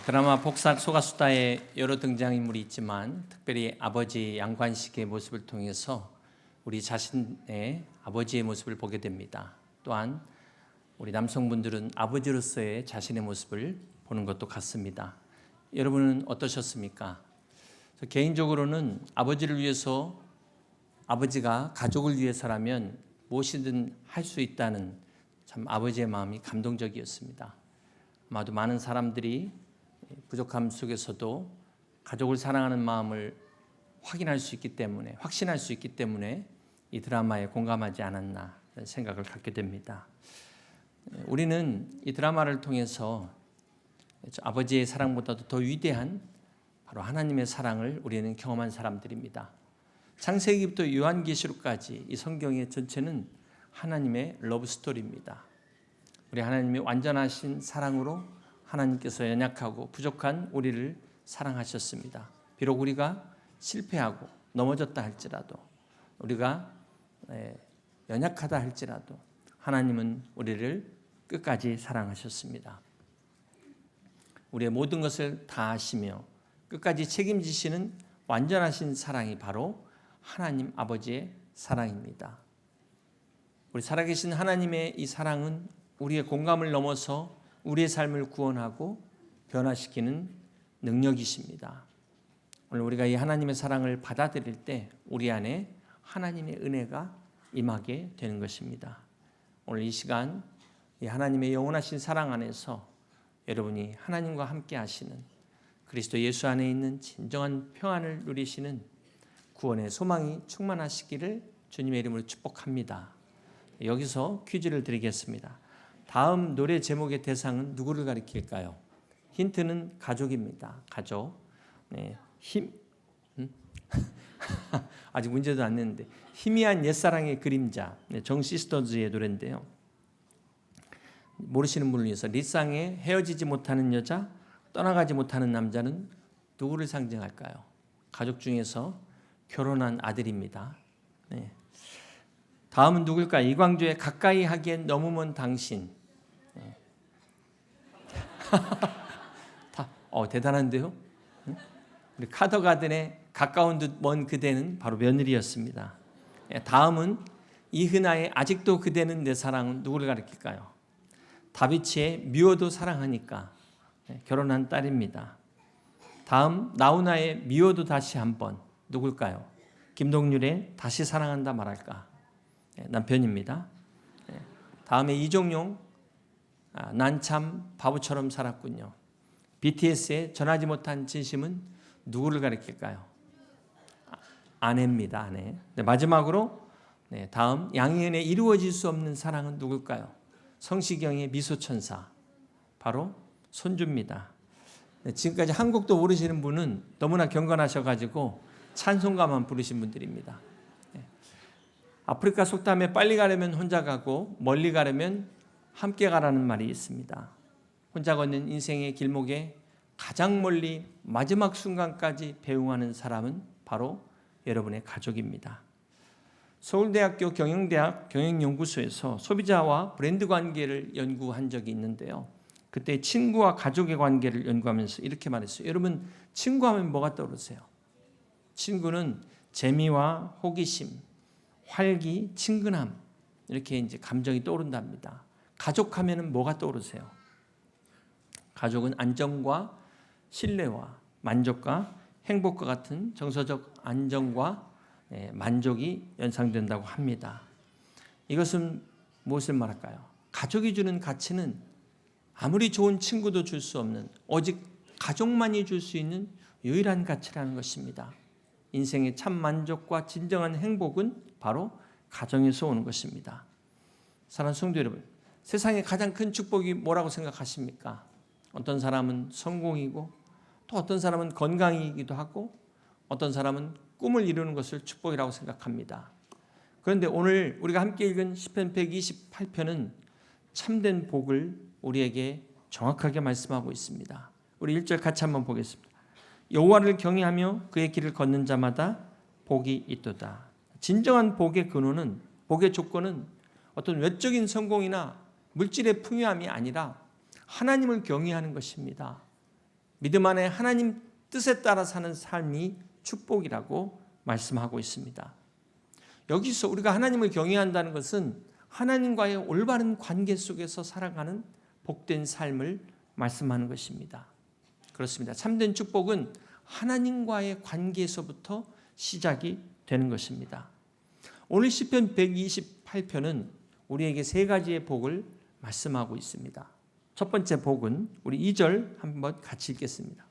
드라마 복사 소가수다에 여러 등장인물이 있지만 특별히 아버지 양관식의 모습을 통해서 우리 자신의 아버지의 모습을 보게 됩니다. 또한 우리 남성분들은 아버지로서의 자신의 모습을 보는 것도 같습니다. 여러분은 어떠셨습니까? 개인적으로는 아버지를 위해서, 아버지가 가족을 위해서라면 무엇이든 할 수 있다는 참 아버지의 마음이 감동적이었습니다. 아마도 많은 사람들이 부족함 속에서도 가족을 사랑하는 마음을 확신할 수 있기 때문에 이 드라마에 공감하지 않았나 생각을 갖게 됩니다. 우리는 이 드라마를 통해서 아버지의 사랑보다도 더 위대한 바로 하나님의 사랑을 우리는 경험한 사람들입니다. 창세기부터 요한계시록까지 이 성경의 전체는 하나님의 러브 스토리입니다. 우리 하나님의 완전하신 사랑으로 하나님께서 연약하고 부족한 우리를 사랑하셨습니다. 비록 우리가 실패하고 넘어졌다 할지라도, 우리가 연약하다 할지라도 하나님은 우리를 끝까지 사랑하셨습니다. 우리의 모든 것을 다 아시며 끝까지 책임지시는 완전하신 사랑이 바로 하나님 아버지의 사랑입니다. 우리 살아계신 하나님의 이 사랑은 우리의 공감을 넘어서 우리의 삶을 구원하고 변화시키는 능력이십니다. 오늘 우리가 이 하나님의 사랑을 받아들일 때 우리 안에 하나님의 은혜가 임하게 되는 것입니다. 오늘 이 시간 이 하나님의 영원하신 사랑 안에서 여러분이 하나님과 함께 하시는 그리스도 예수 안에 있는 진정한 평안을 누리시는 구원의 소망이 충만하시기를 주님의 이름으로 축복합니다. 여기서 퀴즈를 드리겠습니다. 다음 노래 제목의 대상은 누구를 가리킬까요? 힌트는 가족입니다. 가족. 아직 문제도 안 냈는데 희미한 옛사랑의 그림자, 정 시스터즈의 노래인데요. 모르시는 분을 위해서 리쌍의 헤어지지 못하는 여자, 떠나가지 못하는 남자는 누구를 상징할까요? 가족 중에서 결혼한 아들입니다. 다음은 누굴까요? 이광조의 가까이 하기엔 너무 먼 당신. 대단한데요? 우리 카더가든의 가까운 듯 먼 그대는 바로 며느리였습니다. 다음은 이흔아의 아직도 그대는 내 사랑은 누구를 가리킬까요? 다비치의 미워도 사랑하니까 결혼한 딸입니다. 다음 나훈아의 미워도 다시 한번 누굴까요? 김동률의 다시 사랑한다 말할까 남편입니다. 다음에 이종용 난 참 바보처럼 살았군요. BTS의 전하지 못한 진심은 누구를 가리킬까요? 아내입니다. 아내. 마지막으로 다음 양희은의 이루어질 수 없는 사랑은 누굴까요? 성시경의 미소천사 바로 손주입니다. 지금까지 한국도 모르시는 분은 너무나 경건하셔가지고 찬송가만 부르신 분들입니다. 아프리카 속담에 빨리 가려면 혼자 가고 멀리 가려면 함께 가라는 말이 있습니다. 혼자 걷는 인생의 길목에 가장 멀리 마지막 순간까지 배웅하는 사람은 바로 여러분의 가족입니다. 서울대학교 경영대학 경영연구소에서 소비자와 브랜드 관계를 연구한 적이 있는데요. 그때 친구와 가족의 관계를 연구하면서 이렇게 말했어요. 여러분, 친구하면 뭐가 떠오르세요? 친구는 재미와 호기심, 활기, 친근함 이렇게 이제 감정이 떠오른답니다. 가족하면은 뭐가 떠오르세요? 가족은 안정과 신뢰와 만족과 행복과 같은 정서적 안정과 만족이 연상된다고 합니다. 이것은 무엇을 말할까요? 가족이 주는 가치는 아무리 좋은 친구도 줄 수 없는 오직 가족만이 줄 수 있는 유일한 가치라는 것입니다. 인생의 참 만족과 진정한 행복은 바로 가정에서 오는 것입니다. 사랑하는 성도 여러분, 세상의 가장 큰 축복이 뭐라고 생각하십니까? 어떤 사람은 성공이고 또 어떤 사람은 건강이기도 하고 어떤 사람은 꿈을 이루는 것을 축복이라고 생각합니다. 그런데 오늘 우리가 함께 읽은 시편 128편은 참된 복을 우리에게 정확하게 말씀하고 있습니다. 우리 1절 같이 한번 보겠습니다. 여호와를 경외하며 그의 길을 걷는 자마다 복이 있도다. 진정한 복의 근원은, 복의 조건은 어떤 외적인 성공이나 물질의 풍요함이 아니라 하나님을 경외하는 것입니다. 믿음 안에 하나님 뜻에 따라 사는 삶이 축복이라고 말씀하고 있습니다. 여기서 우리가 하나님을 경외한다는 것은 하나님과의 올바른 관계 속에서 살아가는 복된 삶을 말씀하는 것입니다. 그렇습니다. 참된 축복은 하나님과의 관계에서부터 시작이 되는 것입니다. 오늘 시편 128편은 우리에게 세 가지의 복을 말씀하고 있습니다. 첫 번째 복은 우리 2절 한번 같이 읽겠습니다.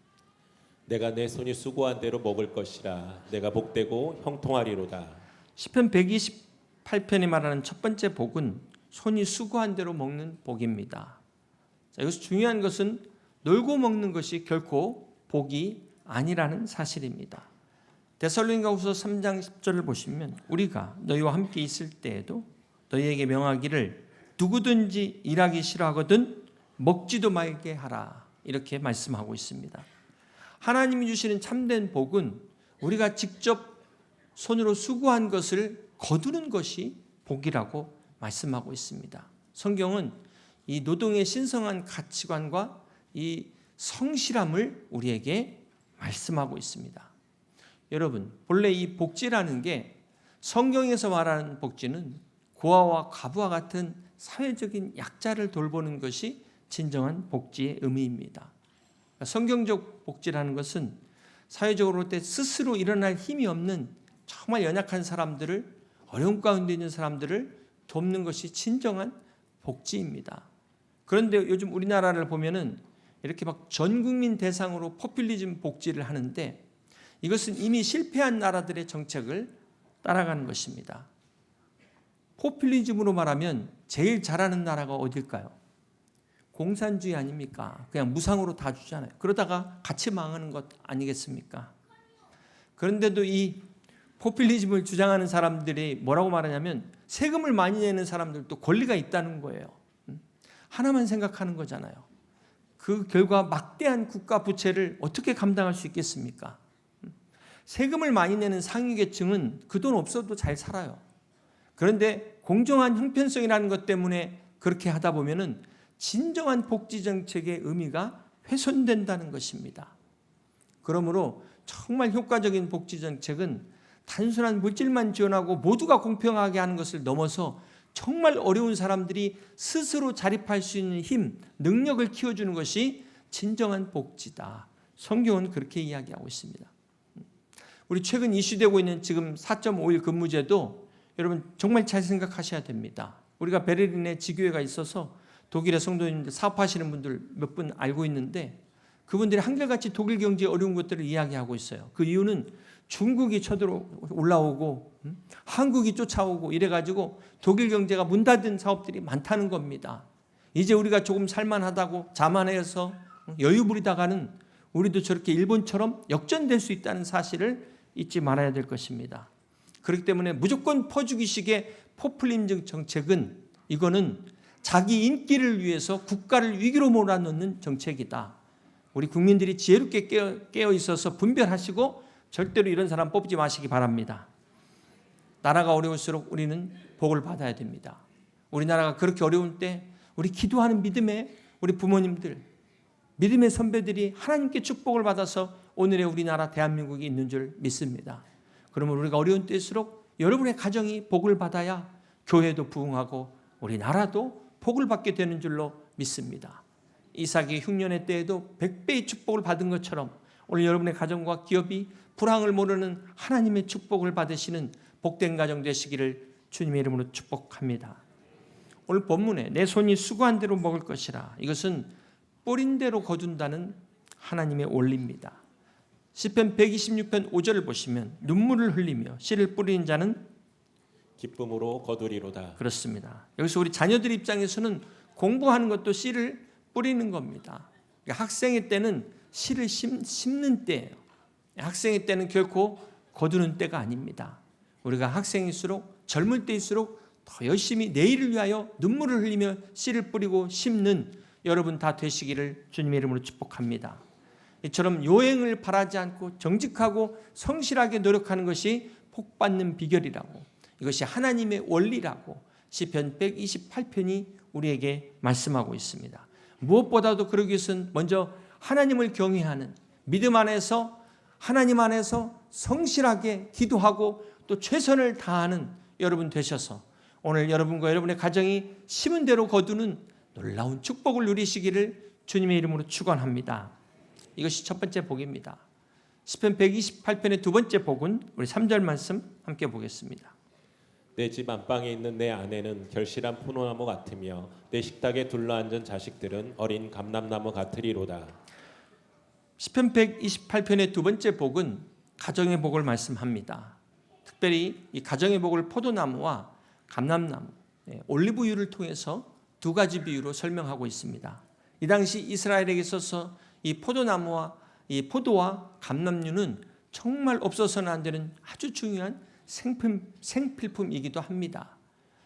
내가 내 손이 수고한 대로 먹을 것이라. 내가 복되고 형통하리로다. 시편 128편이 말하는 첫 번째 복은 손이 수고한 대로 먹는 복입니다. 자, 여기서 중요한 것은 놀고 먹는 것이 결코 복이 아니라는 사실입니다. 데살로니가후서 3장 10절을 보시면 우리가 너희와 함께 있을 때에도 너희에게 명하기를 누구든지 일하기 싫어하거든 먹지도 말게 하라, 이렇게 말씀하고 있습니다. 하나님이 주시는 참된 복은 우리가 직접 손으로 수고한 것을 거두는 것이 복이라고 말씀하고 있습니다. 성경은 이 노동의 신성한 가치관과 이 성실함을 우리에게 말씀하고 있습니다. 여러분, 본래 이 복지라는 게 성경에서 말하는 복지는 고아와 과부와 같은 사회적인 약자를 돌보는 것이 진정한 복지의 의미입니다. 성경적 복지라는 것은 사회적으로 볼 때 스스로 일어날 힘이 없는 정말 연약한 사람들을, 어려움 가운데 있는 사람들을 돕는 것이 진정한 복지입니다. 그런데 요즘 우리나라를 보면은 이렇게 막 전 국민 대상으로 포퓰리즘 복지를 하는데 이것은 이미 실패한 나라들의 정책을 따라가는 것입니다. 포퓰리즘으로 말하면 제일 잘하는 나라가 어딜까요? 공산주의 아닙니까? 그냥 무상으로 다 주잖아요. 그러다가 같이 망하는 것 아니겠습니까? 그런데도 이 포퓰리즘을 주장하는 사람들이 뭐라고 말하냐면 세금을 많이 내는 사람들도 권리가 있다는 거예요. 하나만 생각하는 거잖아요. 그 결과 막대한 국가 부채를 어떻게 감당할 수 있겠습니까? 세금을 많이 내는 상위 계층은 그 돈 없어도 잘 살아요. 그런데 공정한 형편성이라는 것 때문에 그렇게 하다 보면은 진정한 복지 정책의 의미가 훼손된다는 것입니다. 그러므로 정말 효과적인 복지 정책은 단순한 물질만 지원하고 모두가 공평하게 하는 것을 넘어서 정말 어려운 사람들이 스스로 자립할 수 있는 힘, 능력을 키워주는 것이 진정한 복지다. 성경은 그렇게 이야기하고 있습니다. 우리 최근 이슈되고 있는 지금 4.5일 근무제도 여러분 정말 잘 생각하셔야 됩니다. 우리가 베를린에 지교회가 있어서 독일의 성도님들 사업하시는 분들 몇 분 알고 있는데 그분들이 한결같이 독일 경제의 어려운 것들을 이야기하고 있어요. 그 이유는 중국이 쳐들어 올라오고 한국이 쫓아오고 이래가지고 독일 경제가 문 닫은 사업들이 많다는 겁니다. 이제 우리가 조금 살만하다고 자만해서 여유 부리다가는 우리도 저렇게 일본처럼 역전될 수 있다는 사실을 잊지 말아야 될 것입니다. 그렇기 때문에 무조건 퍼주기식의 포퓰리즘 정책은 이거는 자기 인기를 위해서 국가를 위기로 몰아넣는 정책이다. 우리 국민들이 지혜롭게 깨어 있어서 분별하시고 절대로 이런 사람 뽑지 마시기 바랍니다. 나라가 어려울수록 우리는 복을 받아야 됩니다. 우리나라가 그렇게 어려운 때 우리 기도하는 믿음의 우리 부모님들, 믿음의 선배들이 하나님께 축복을 받아서 오늘의 우리나라 대한민국이 있는 줄 믿습니다. 그러면 우리가 어려운 때일수록 여러분의 가정이 복을 받아야 교회도 부흥하고 우리나라도 복을 받게 되는 줄로 믿습니다. 이삭이 흉년의 때에도 100배의 축복을 받은 것처럼 오늘 여러분의 가정과 기업이 불황을 모르는 하나님의 축복을 받으시는 복된 가정 되시기를 주님의 이름으로 축복합니다. 오늘 본문에 내 손이 수고한 대로 먹을 것이라, 이것은 뿌린 대로 거둔다는 하나님의 원리입니다. 시편 126편 5절을 보시면 눈물을 흘리며 씨를 뿌리는 자는 기쁨으로 거두리로다. 그렇습니다. 여기서 우리 자녀들 입장에서는 공부하는 것도 씨를 뿌리는 겁니다. 그러니까 학생의 때는 씨를 심는 때예요. 학생의 때는 결코 거두는 때가 아닙니다. 우리가 학생일수록 젊을 때일수록 더 열심히 내일을 위하여 눈물을 흘리며 씨를 뿌리고 심는 여러분 다 되시기를 주님의 이름으로 축복합니다. 이처럼 요행을 바라지 않고 정직하고 성실하게 노력하는 것이 복받는 비결이라고, 이것이 하나님의 원리라고 시편 128편이 우리에게 말씀하고 있습니다. 무엇보다도 그러기 위해서는 먼저 하나님을 경외하는 믿음 안에서 하나님 안에서 성실하게 기도하고 또 최선을 다하는 여러분 되셔서 오늘 여러분과 여러분의 가정이 심은 대로 거두는 놀라운 축복을 누리시기를 주님의 이름으로 축원합니다. 이것이 첫 번째 복입니다. 시편 128편의 두 번째 복은 우리 3절 말씀 함께 보겠습니다. 내 집 안방에 있는 내 아내는 결실한 포도나무 같으며 내 식탁에 둘러앉은 자식들은 어린 감람나무 같으리로다. 시편 128편의 두 번째 복은 가정의 복을 말씀합니다. 특별히 이 가정의 복을 포도나무와 감람나무, 올리브유를 통해서 두 가지 비유로 설명하고 있습니다. 이 당시 이스라엘에게 있어서 이 포도나무와 이 포도와 감람류는 정말 없어서는 안 되는 아주 중요한 생필품이기도 합니다.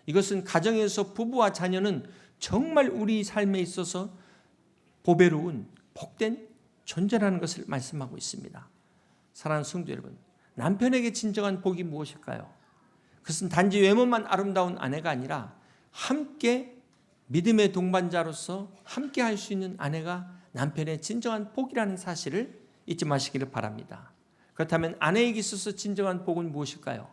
이것은 가정에서 부부와 자녀는 정말 우리 삶에 있어서 보배로운 복된 존재라는 것을 말씀하고 있습니다. 사랑하는 성도 여러분, 남편에게 진정한 복이 무엇일까요? 그것은 단지 외모만 아름다운 아내가 아니라 함께 믿음의 동반자로서 함께 할 수 있는 아내가 남편의 진정한 복이라는 사실을 잊지 마시기를 바랍니다. 그렇다면 아내에게 있어서 진정한 복은 무엇일까요?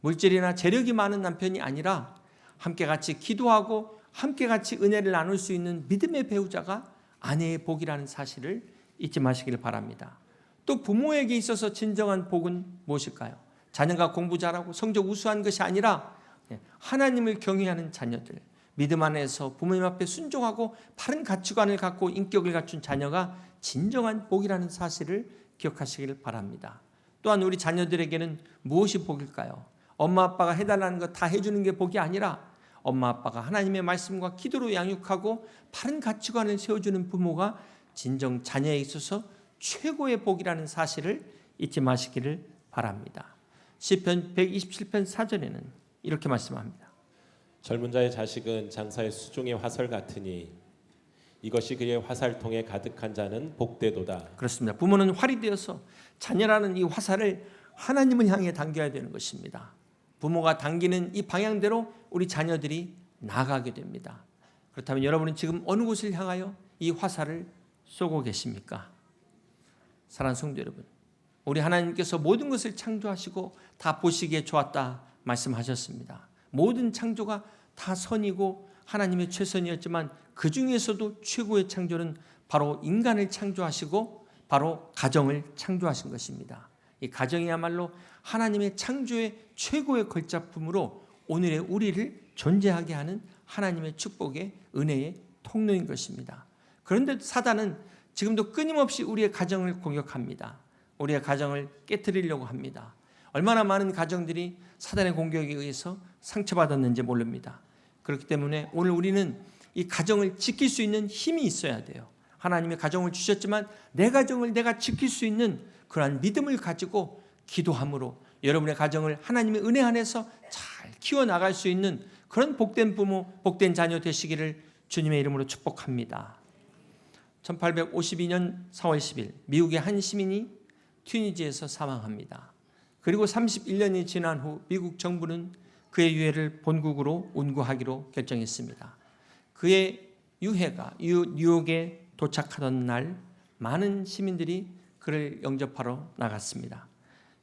물질이나 재력이 많은 남편이 아니라 함께 같이 기도하고 함께 같이 은혜를 나눌 수 있는 믿음의 배우자가 아내의 복이라는 사실을 잊지 마시기를 바랍니다. 또 부모에게 있어서 진정한 복은 무엇일까요? 자녀가 공부 잘하고 성적 우수한 것이 아니라 하나님을 경외하는 자녀들, 믿음 안에서 부모님 앞에 순종하고 바른 가치관을 갖고 인격을 갖춘 자녀가 진정한 복이라는 사실을 기억하시기를 바랍니다. 또한 우리 자녀들에게는 무엇이 복일까요? 엄마 아빠가 해달라는 거 다 해주는 게 복이 아니라 엄마 아빠가 하나님의 말씀과 기도로 양육하고 바른 가치관을 세워주는 부모가 진정 자녀에 있어서 최고의 복이라는 사실을 잊지 마시기를 바랍니다. 시편 127편 4절에는 이렇게 말씀합니다. 젊은 자의 자식은 장사의 수종의 화살 같으니 이것이 그의 화살통에 가득한 자는 복되도다. 그렇습니다. 부모는 활이 되어서 자녀라는 이 화살을 하나님을 향해 당겨야 되는 것입니다. 부모가 당기는 이 방향대로 우리 자녀들이 나가게 됩니다. 그렇다면 여러분은 지금 어느 곳을 향하여 이 화살을 쏘고 계십니까? 사랑하는 성도 여러분, 우리 하나님께서 모든 것을 창조하시고 다 보시기에 좋았다 말씀하셨습니다. 모든 창조가 다 선이고 하나님의 최선이었지만 그 중에서도 최고의 창조는 바로 인간을 창조하시고 바로 가정을 창조하신 것입니다. 이 가정이야말로 하나님의 창조의 최고의 걸작품으로 오늘의 우리를 존재하게 하는 하나님의 축복의 은혜의 통로인 것입니다. 그런데 사단은 지금도 끊임없이 우리의 가정을 공격합니다. 우리의 가정을 깨트리려고 합니다. 얼마나 많은 가정들이 사단의 공격에 의해서 상처받았는지 모릅니다. 그렇기 때문에 오늘 우리는 이 가정을 지킬 수 있는 힘이 있어야 돼요. 하나님의 가정을 주셨지만 내 가정을 내가 지킬 수 있는 그러한 믿음을 가지고 기도함으로 여러분의 가정을 하나님의 은혜 안에서 잘 키워나갈 수 있는 그런 복된 부모, 복된 자녀 되시기를 주님의 이름으로 축복합니다. 1852년 4월 10일 미국의 한 시민이 튀니지에서 사망합니다. 그리고 31년이 지난 후 미국 정부는 그의 유해를 본국으로 운구하기로 결정했습니다. 그의 유해가 뉴욕에 도착하던 날 많은 시민들이 그를 영접하러 나갔습니다.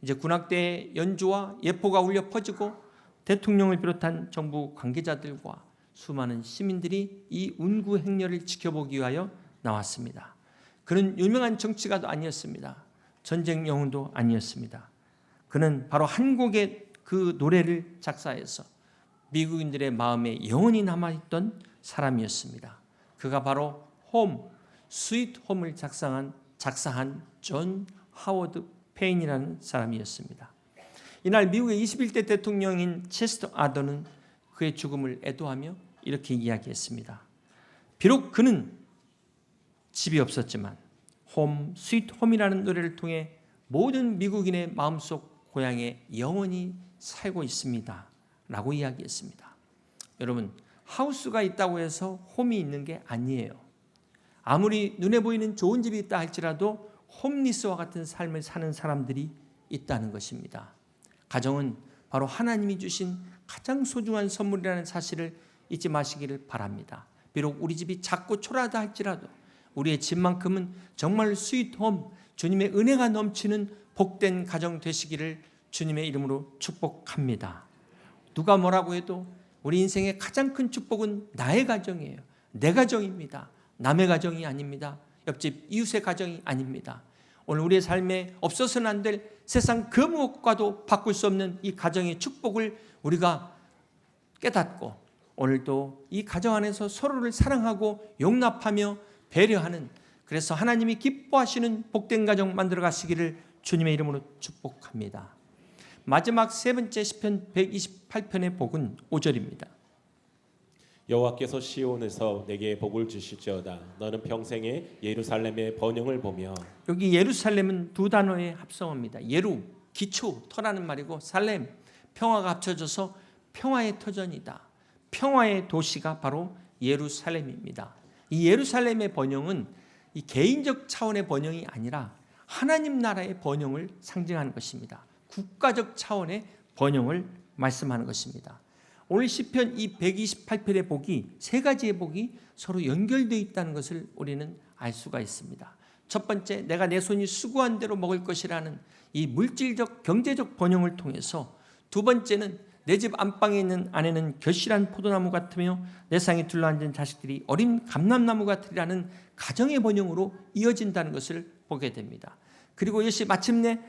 이제 군악대의 연주와 예포가 울려 퍼지고 대통령을 비롯한 정부 관계자들과 수많은 시민들이 이 운구 행렬을 지켜보기 위하여 나왔습니다. 그는 유명한 정치가도 아니었습니다. 전쟁 영웅도 아니었습니다. 그는 바로 한 곡의 그 노래를 작사해서 미국인들의 마음에 영원히 남아있던 사람이었습니다. 그가 바로 홈, 스위트 홈을 작사한 존 하워드 페인이라는 사람이었습니다. 이날 미국의 21대 대통령인 체스터 아더는 그의 죽음을 애도하며 이렇게 이야기했습니다. 비록 그는 집이 없었지만 홈, 스위트 홈이라는 노래를 통해 모든 미국인의 마음속 고향에 영원히 살고 있습니다. 라고 이야기했습니다. 여러분, 하우스가 있다고 해서 홈이 있는 게 아니에요. 아무리 눈에 보이는 좋은 집이 있다 할지라도 홈리스와 같은 삶을 사는 사람들이 있다는 것입니다. 가정은 바로 하나님이 주신 가장 소중한 선물이라는 사실을 잊지 마시기를 바랍니다. 비록 우리 집이 작고 초라하다 할지라도 우리의 집만큼은 정말 스윗홈, 주님의 은혜가 넘치는 복된 가정 되시기를 주님의 이름으로 축복합니다. 누가 뭐라고 해도 우리 인생의 가장 큰 축복은 나의 가정이에요. 내 가정입니다. 남의 가정이 아닙니다. 옆집 이웃의 가정이 아닙니다. 오늘 우리의 삶에 없어서는 안 될 세상 그 무엇과도 바꿀 수 없는 이 가정의 축복을 우리가 깨닫고 오늘도 이 가정 안에서 서로를 사랑하고 용납하며 배려하는, 그래서 하나님이 기뻐하시는 복된 가정 만들어 가시기를 주님의 이름으로 축복합니다. 마지막 세 번째 시편 128편의 복은 5절입니다. 여호와께서 시온에서 내게 복을 주실지어다. 너는 평생에 예루살렘의 번영을 보며. 여기 예루살렘은 두 단어의 합성어입니다. 예루, 기초, 터라는 말이고 살렘, 평화가 합쳐져서 평화의 터전이다. 평화의 도시가 바로 예루살렘입니다. 이 예루살렘의 번영은 이 개인적 차원의 번영이 아니라 하나님 나라의 번영을 상징하는 것입니다. 국가적 차원의 번영을 말씀하는 것입니다. 오늘 시편 이 128편의 복이 세 가지의 복이 서로 연결되어 있다는 것을 우리는 알 수가 있습니다. 첫 번째, 내가 내 손이 수고한 대로 먹을 것이라는 이 물질적 경제적 번영을 통해서, 두 번째는 내 집 안방에 있는 아내는 결실한 포도나무 같으며 내 상에 둘러앉은 자식들이 어린 감람나무 같으리라는 가정의 번영으로 이어진다는 것을 보게 됩니다. 그리고 이것이 마침내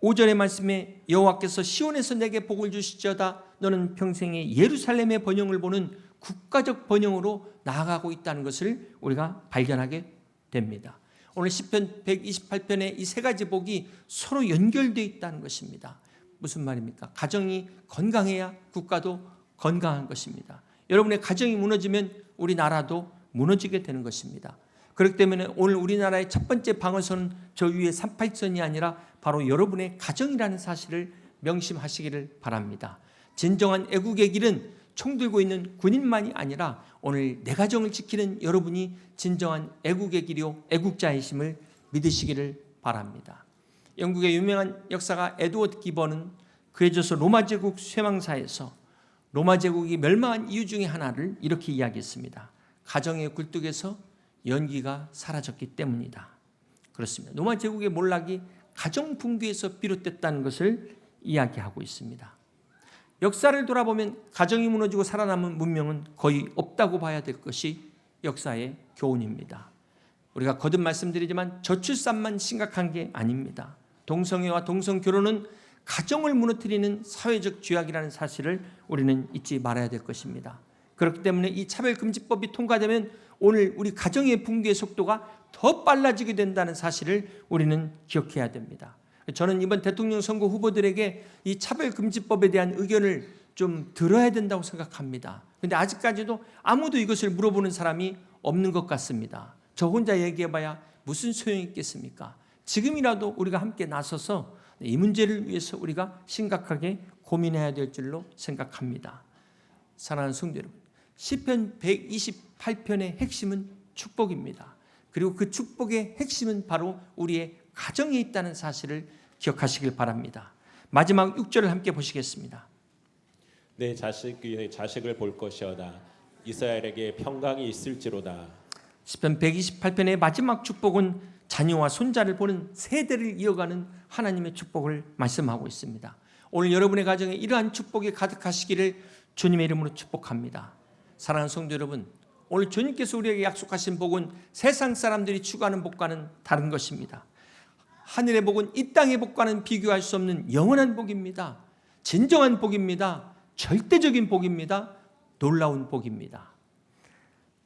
5절의 말씀에 여호와께서 시온에서 내게 복을 주시지어다. 너는 평생에 예루살렘의 번영을 보는 국가적 번영으로 나아가고 있다는 것을 우리가 발견하게 됩니다. 오늘 시편 128편의 이 세 가지 복이 서로 연결되어 있다는 것입니다. 무슨 말입니까? 가정이 건강해야 국가도 건강한 것입니다. 여러분의 가정이 무너지면 우리나라도 무너지게 되는 것입니다. 그렇기 때문에 오늘 우리나라의 첫 번째 방어선은 저 위에 38선이 아니라 바로 여러분의 가정이라는 사실을 명심하시기를 바랍니다. 진정한 애국의 길은 총 들고 있는 군인만이 아니라 오늘 내 가정을 지키는 여러분이 진정한 애국의 길이요 애국자이심을 믿으시기를 바랍니다. 영국의 유명한 역사가 에드워드 기번은 그에 져서 로마 제국 쇠망사에서 로마 제국이 멸망한 이유 중에 하나를 이렇게 이야기했습니다. 가정의 굴뚝에서 연기가 사라졌기 때문이다. 그렇습니다. 로마 제국의 몰락이 가정 붕괴에서 비롯됐다는 것을 이야기하고 있습니다. 역사를 돌아보면 가정이 무너지고 살아남은 문명은 거의 없다고 봐야 될 것이 역사의 교훈입니다. 우리가 거듭 말씀드리지만 저출산만 심각한 게 아닙니다. 동성애와 동성결혼은 가정을 무너뜨리는 사회적 죄악이라는 사실을 우리는 잊지 말아야 될 것입니다. 그렇기 때문에 이 차별금지법이 통과되면 오늘 우리 가정의 붕괴의 속도가 더 빨라지게 된다는 사실을 우리는 기억해야 됩니다. 저는 이번 대통령 선거 후보들에게 이 차별금지법에 대한 의견을 좀 들어야 된다고 생각합니다. 그런데 아직까지도 아무도 이것을 물어보는 사람이 없는 것 같습니다. 저 혼자 얘기해봐야 무슨 소용이 있겠습니까? 지금이라도 우리가 함께 나서서 이 문제를 위해서 우리가 심각하게 고민해야 될 줄로 생각합니다. 사랑하는 성도 여러분, 시편 128편의 핵심은 축복입니다. 그리고 그 축복의 핵심은 바로 우리의 가정에 있다는 사실을 기억하시길 바랍니다. 마지막 6절을 함께 보시겠습니다. 내 자식을 볼 것이어다. 이스라엘에게 평강이 있을지로다. 시편 128편의 마지막 축복은 자녀와 손자를 보는 세대를 이어가는 하나님의 축복을 말씀하고 있습니다. 오늘 여러분의 가정에 이러한 축복이 가득하시기를 주님의 이름으로 축복합니다. 사랑하는 성도 여러분, 오늘 주님께서 우리에게 약속하신 복은 세상 사람들이 추구하는 복과는 다른 것입니다. 하늘의 복은 이 땅의 복과는 비교할 수 없는 영원한 복입니다. 진정한 복입니다. 절대적인 복입니다. 놀라운 복입니다.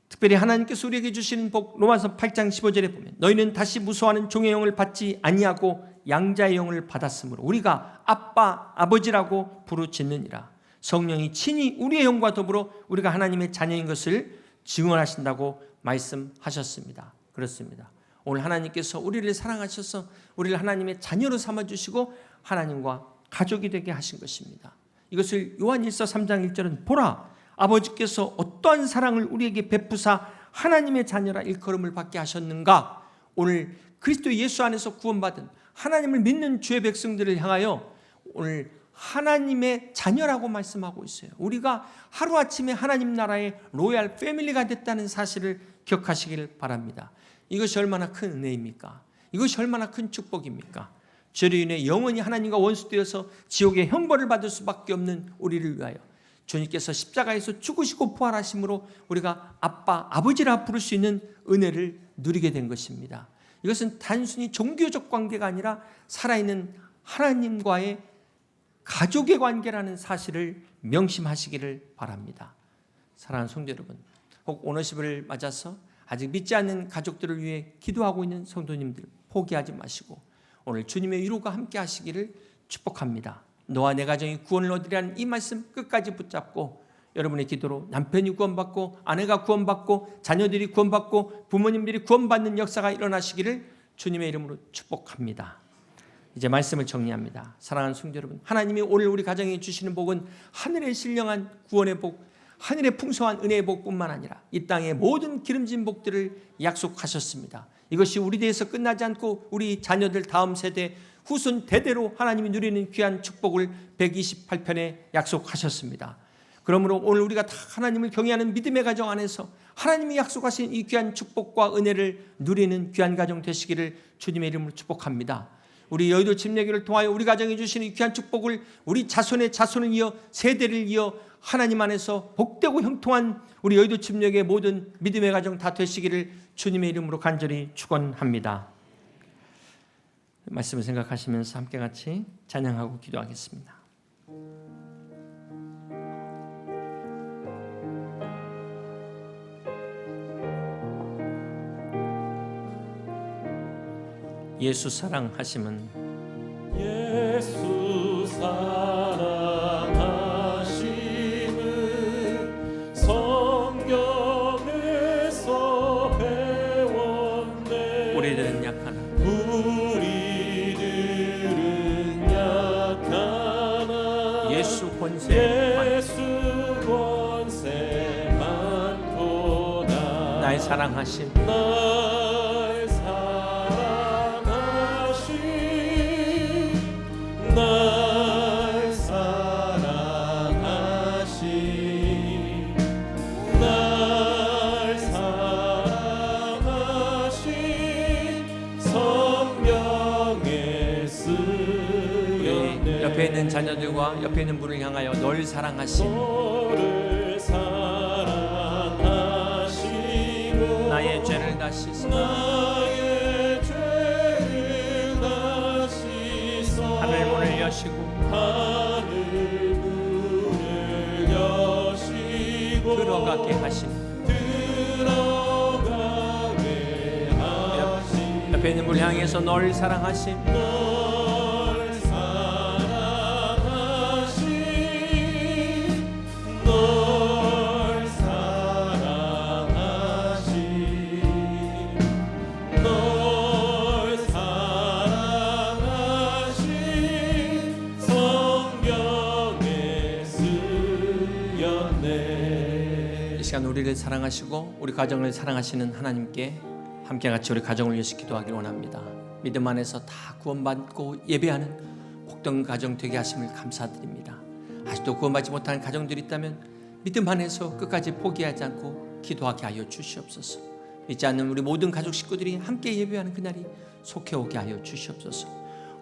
특별히 하나님께서 우리에게 주시는 복, 로마서 8장 15절에 보면 너희는 다시 무수하는 종의 영을 받지 아니하고 양자의 영을 받았으므로 우리가 아빠, 아버지라고 부르짖느니라. 성령이 친히 우리의 영과 더불어 우리가 하나님의 자녀인 것을 증언하신다고 말씀하셨습니다. 그렇습니다. 오늘 하나님께서 우리를 사랑하셔서 우리를 하나님의 자녀로 삼아주시고 하나님과 가족이 되게 하신 것입니다. 이것을 요한 1서 3장 1절은 보라 아버지께서 어떠한 사랑을 우리에게 베푸사 하나님의 자녀라 일컬음을 받게 하셨는가. 오늘 그리스도 예수 안에서 구원받은 하나님을 믿는 주의 백성들을 향하여 오늘 하나님의 자녀라고 말씀하고 있어요. 우리가 하루아침에 하나님 나라의 로얄 패밀리가 됐다는 사실을 기억하시길 바랍니다. 이것이 얼마나 큰 은혜입니까? 이것이 얼마나 큰 축복입니까? 죄로 인해 영원히 하나님과 원수되어서 지옥의 형벌을 받을 수밖에 없는 우리를 위하여 주님께서 십자가에서 죽으시고 부활하심으로 우리가 아빠, 아버지라 부를 수 있는 은혜를 누리게 된 것입니다. 이것은 단순히 종교적 관계가 아니라 살아있는 하나님과의 가족의 관계라는 사실을 명심하시기를 바랍니다. 사랑하는 성도 여러분, 혹 오너십을 맞아서 아직 믿지 않는 가족들을 위해 기도하고 있는 성도님들 포기하지 마시고 오늘 주님의 위로가 함께 하시기를 축복합니다. 너와 내 가정이 구원을 얻으리라는 이 말씀 끝까지 붙잡고 여러분의 기도로 남편이 구원받고 아내가 구원받고 자녀들이 구원받고 부모님들이 구원받는 역사가 일어나시기를 주님의 이름으로 축복합니다. 이제 말씀을 정리합니다. 사랑하는 성도 여러분, 하나님이 오늘 우리 가정에 주시는 복은 하늘의 신령한 구원의 복, 하늘의 풍성한 은혜의 복뿐만 아니라 이 땅의 모든 기름진 복들을 약속하셨습니다. 이것이 우리 대에서 끝나지 않고 우리 자녀들 다음 세대 후손 대대로 하나님이 누리는 귀한 축복을 128편에 약속하셨습니다. 그러므로 오늘 우리가 다 하나님을 경외하는 믿음의 가정 안에서 하나님이 약속하신 이 귀한 축복과 은혜를 누리는 귀한 가정 되시기를 주님의 이름으로 축복합니다. 우리 여의도 침례교를 통하여 우리 가정에 주시는 이 귀한 축복을 우리 자손의 자손을 이어 세대를 이어 하나님 안에서 복되고 형통한 우리 여의도 침례교의 모든 믿음의 가정 다 되시기를 주님의 이름으로 간절히 축원합니다. 말씀을 생각하시면서 함께 같이 찬양하고 기도하겠습니다. 예수 사랑하심은 예수 사랑하심은 성경에서 배웠네. 우리들은 약하나 예수 권세 많도다. 나의 사랑하심 옆에 있는 자녀들과 옆에 있는 분을 향하여 널 사랑하심 나의 죄를 다 씻어 하늘 문을 여시고 들어가게 하심 옆에 있는 분을 향해서 널 사랑하심 우리를 사랑하시고 우리 가정을 사랑하시는 하나님께 함께 같이 우리 가정을 위해서 기도하기를 원합니다. 믿음 안에서 다 구원받고 예배하는 복된 가정 되게 하심을 감사드립니다. 아직도 구원받지 못하는 가정들이 있다면 믿음 안에서 끝까지 포기하지 않고 기도하게 하여 주시옵소서. 믿지 않는 우리 모든 가족 식구들이 함께 예배하는 그날이 속해 오게 하여 주시옵소서.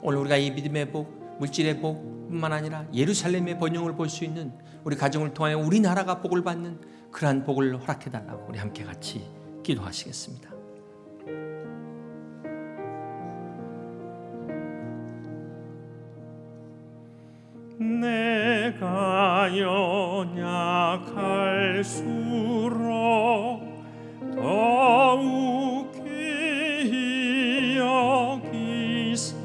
오늘 우리가 이 믿음의 복, 물질의 복뿐만 아니라 예루살렘의 번영을 볼 수 있는 우리 가정을 통하여 우리나라가 복을 받는 그러한 복을 허락해달라고 우리 함께 같이 기도하시겠습니다. 내가 연약할수록 더욱 귀히 여기사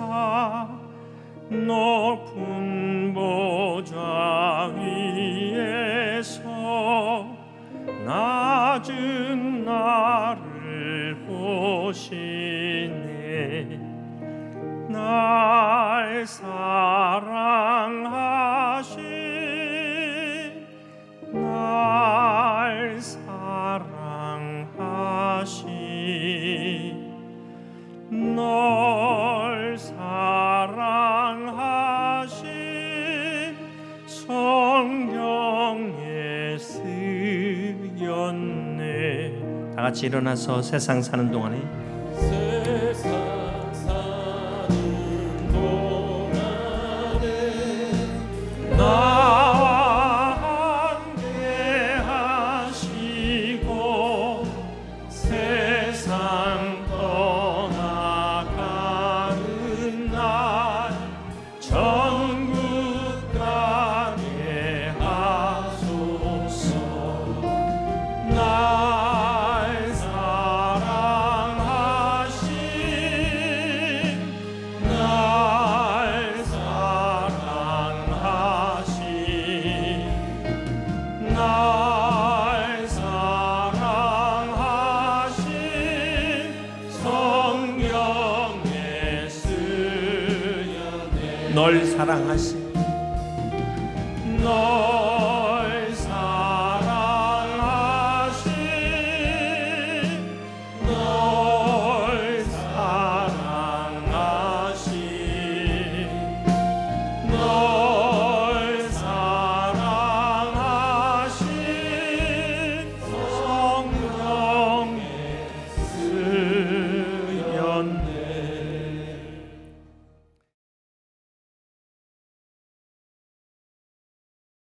높은 보좌 위에서 낮은 나를 보시네. 날 사랑하신 날 사랑하신 널 사랑하신 성경에 쓰였네. 다 같이 일어나서 세상 사는 동안에 세상 사는 동안에 나와 함께 하시고 세상 떠나가는 날 천국 가게 하소서. 날 사랑하신 성경에 쓰여낸 널 사랑하신